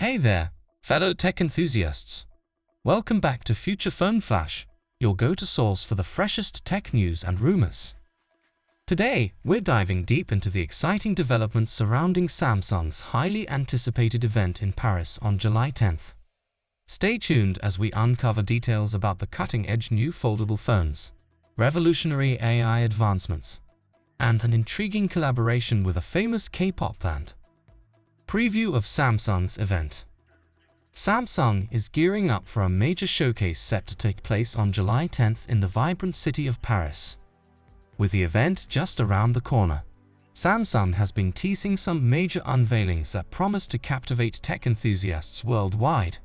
Hey there, fellow tech enthusiasts. Welcome back to Future Phone Flash, your go-to source for the freshest tech news and rumors. Today, we're diving deep into the exciting developments surrounding Samsung's highly anticipated event in Paris on July 10th. Stay tuned as we uncover details about the cutting-edge new foldable phones, revolutionary AI advancements, and an intriguing collaboration with a famous K-pop band. Preview of Samsung's event. Samsung is gearing up for a major showcase set to take place on July 10th in the vibrant city of Paris. With the event just around the corner, Samsung has been teasing some major unveilings that promise to captivate tech enthusiasts worldwide.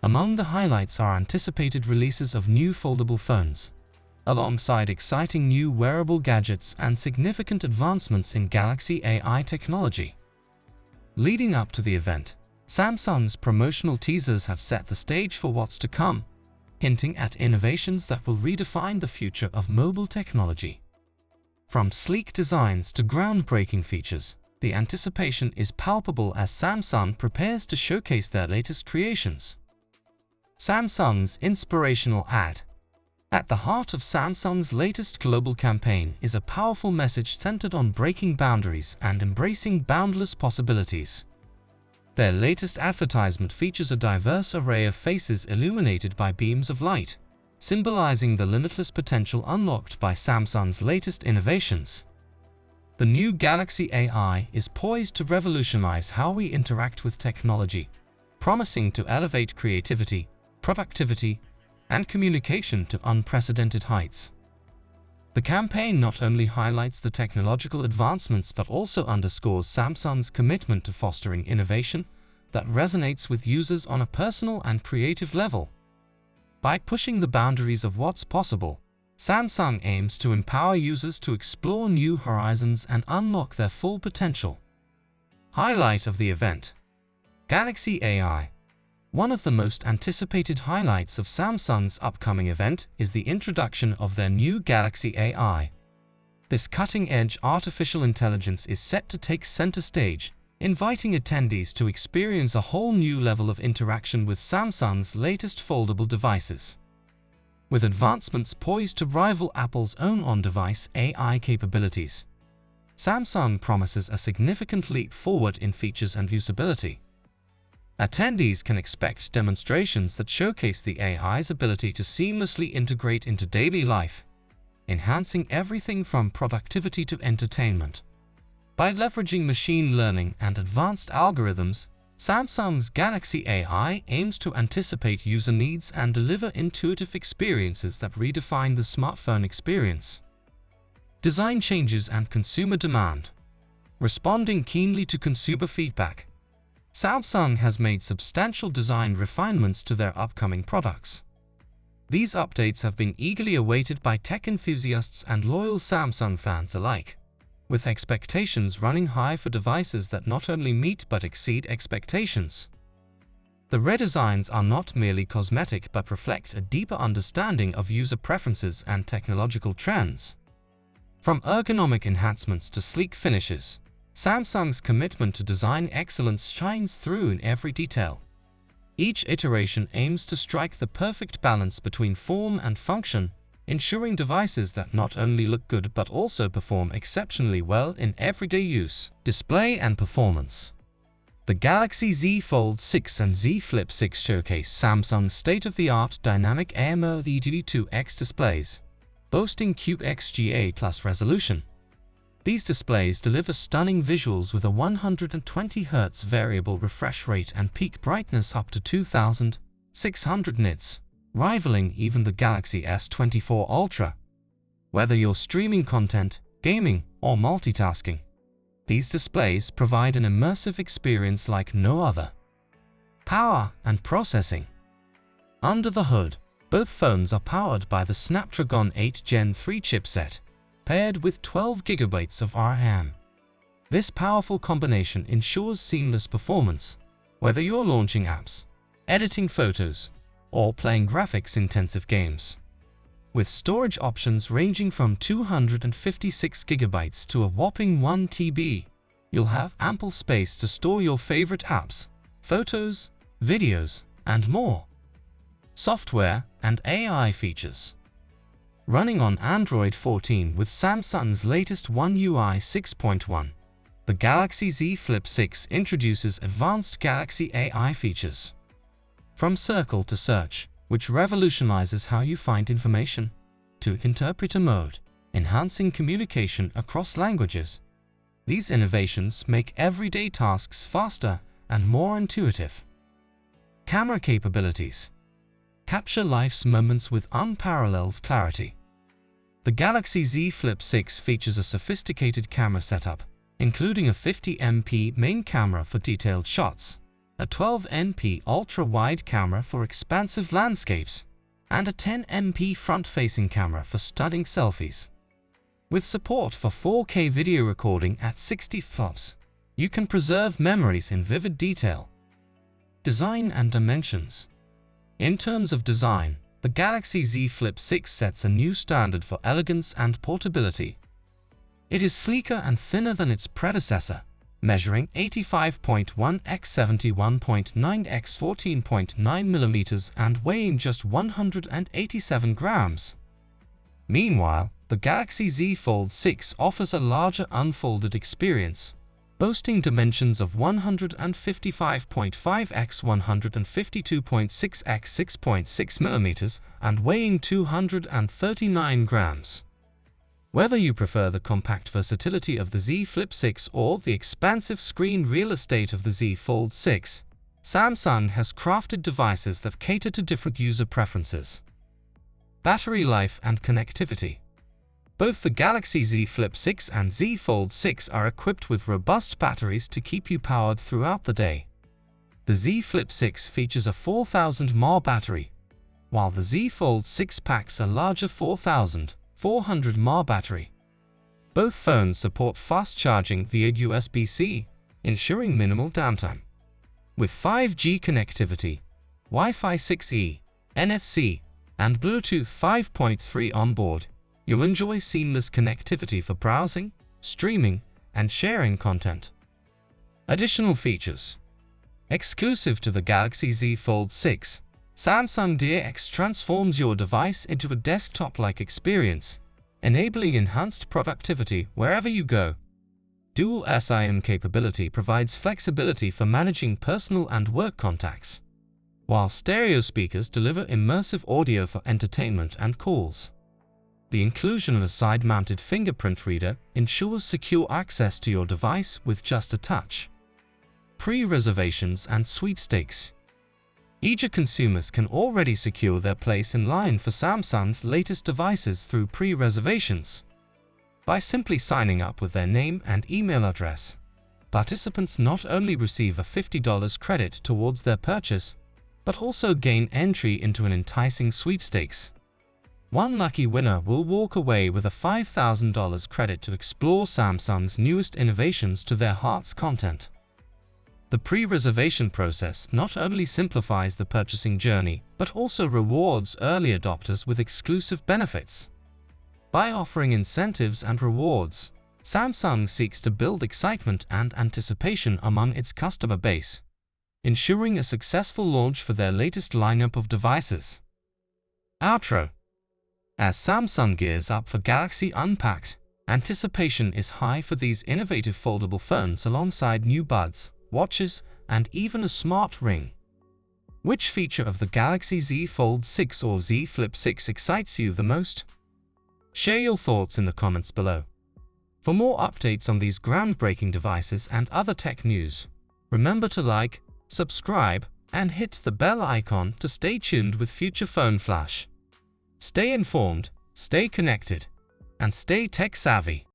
Among the highlights are anticipated releases of new foldable phones, alongside exciting new wearable gadgets and significant advancements in Galaxy AI technology. Leading up to the event, Samsung's promotional teasers have set the stage for what's to come, hinting at innovations that will redefine the future of mobile technology. From sleek designs to groundbreaking features, the anticipation is palpable as Samsung prepares to showcase their latest creations. Samsung's inspirational ad. At the heart of Samsung's latest global campaign is a powerful message centered on breaking boundaries and embracing boundless possibilities. Their latest advertisement features a diverse array of faces illuminated by beams of light, symbolizing the limitless potential unlocked by Samsung's latest innovations. The new Galaxy AI is poised to revolutionize how we interact with technology, promising to elevate creativity, productivity, and communication to unprecedented heights. The campaign not only highlights the technological advancements but also underscores Samsung's commitment to fostering innovation that resonates with users on a personal and creative level. By pushing the boundaries of what's possible, Samsung aims to empower users to explore new horizons and unlock their full potential. Highlight of the event. Galaxy AI. One of the most anticipated highlights of Samsung's upcoming event is the introduction of their new Galaxy AI. This cutting-edge artificial intelligence is set to take center stage, inviting attendees to experience a whole new level of interaction with Samsung's latest foldable devices. With advancements poised to rival Apple's own on-device AI capabilities, Samsung promises a significant leap forward in features and usability. Attendees can expect demonstrations that showcase the AI's ability to seamlessly integrate into daily life, enhancing everything from productivity to entertainment. By leveraging machine learning and advanced algorithms, Samsung's Galaxy AI aims to anticipate user needs and deliver intuitive experiences that redefine the smartphone experience. Design changes and consumer demand. Responding keenly to consumer feedback, Samsung has made substantial design refinements to their upcoming products. These updates have been eagerly awaited by tech enthusiasts and loyal Samsung fans alike, with expectations running high for devices that not only meet but exceed expectations. The redesigns are not merely cosmetic but reflect a deeper understanding of user preferences and technological trends. From ergonomic enhancements to sleek finishes, Samsung's commitment to design excellence shines through in every detail. Each iteration aims to strike the perfect balance between form and function, ensuring devices that not only look good but also perform exceptionally well in everyday use. Display and performance. The Galaxy Z Fold 6 and Z Flip 6 showcase Samsung's state-of-the-art dynamic AMOLED 2X displays, boasting QXGA+ resolution. These displays deliver stunning visuals with a 120 Hz variable refresh rate and peak brightness up to 2600 nits, rivaling even the Galaxy S24 Ultra. Whether you're streaming content, gaming, or multitasking, these displays provide an immersive experience like no other. Power and processing. Under the hood, both phones are powered by the Snapdragon 8 Gen 3 chipset, paired with 12 GB of RAM. This powerful combination ensures seamless performance, whether you're launching apps, editing photos, or playing graphics-intensive games. With storage options ranging from 256 GB to a whopping 1 TB, you'll have ample space to store your favorite apps, photos, videos, and more. Software and AI features. Running on Android 14 with Samsung's latest One UI 6.1, the Galaxy Z Flip 6 introduces advanced Galaxy AI features. From Circle to Search, which revolutionizes how you find information, to Interpreter mode, enhancing communication across languages. These innovations make everyday tasks faster and more intuitive. Camera capabilities. Capture life's moments with unparalleled clarity. The Galaxy Z Flip 6 features a sophisticated camera setup, including a 50MP main camera for detailed shots, a 12MP ultra-wide camera for expansive landscapes, and a 10MP front-facing camera for stunning selfies. With support for 4K video recording at 60 fps, you can preserve memories in vivid detail. Design and dimensions. In terms of design, the Galaxy Z Flip 6 sets a new standard for elegance and portability. It is sleeker and thinner than its predecessor, measuring 85.1 x 71.9 x 14.9 mm and weighing just 187 grams. Meanwhile, the Galaxy Z Fold 6 offers a larger unfolded experience, boasting dimensions of 155.5 x 152.6 x 6.6 mm and weighing 239 grams. Whether you prefer the compact versatility of the Z Flip 6 or the expansive screen real estate of the Z Fold 6, Samsung has crafted devices that cater to different user preferences. Battery life and connectivity. Both the Galaxy Z Flip 6 and Z Fold 6 are equipped with robust batteries to keep you powered throughout the day. The Z Flip 6 features a 4000 mAh battery, while the Z Fold 6 packs a larger 4400 mAh battery. Both phones support fast charging via USB-C, ensuring minimal downtime. With 5G connectivity, Wi-Fi 6E, NFC, and Bluetooth 5.3 on board, you'll enjoy seamless connectivity for browsing, streaming, and sharing content. Additional features. Exclusive to the Galaxy Z Fold 6, Samsung DeX transforms your device into a desktop-like experience, enabling enhanced productivity wherever you go. Dual SIM capability provides flexibility for managing personal and work contacts, while stereo speakers deliver immersive audio for entertainment and calls. The inclusion of a side-mounted fingerprint reader ensures secure access to your device with just a touch. Pre-reservations and sweepstakes. Eager consumers can already secure their place in line for Samsung's latest devices through pre-reservations. By simply signing up with their name and email address, participants not only receive a $50 credit towards their purchase, but also gain entry into an enticing sweepstakes. One lucky winner will walk away with a $5,000 credit to explore Samsung's newest innovations to their heart's content. The pre-reservation process not only simplifies the purchasing journey, but also rewards early adopters with exclusive benefits. By offering incentives and rewards, Samsung seeks to build excitement and anticipation among its customer base, ensuring a successful launch for their latest lineup of devices. Outro. As Samsung gears up for Galaxy Unpacked, anticipation is high for these innovative foldable phones alongside new buds, watches, and even a smart ring. Which feature of the Galaxy Z Fold 6 or Z Flip 6 excites you the most? Share your thoughts in the comments below. For more updates on these groundbreaking devices and other tech news, remember to like, subscribe, and hit the bell icon to stay tuned with future Phone Flash. Stay informed, stay connected, and stay tech-savvy.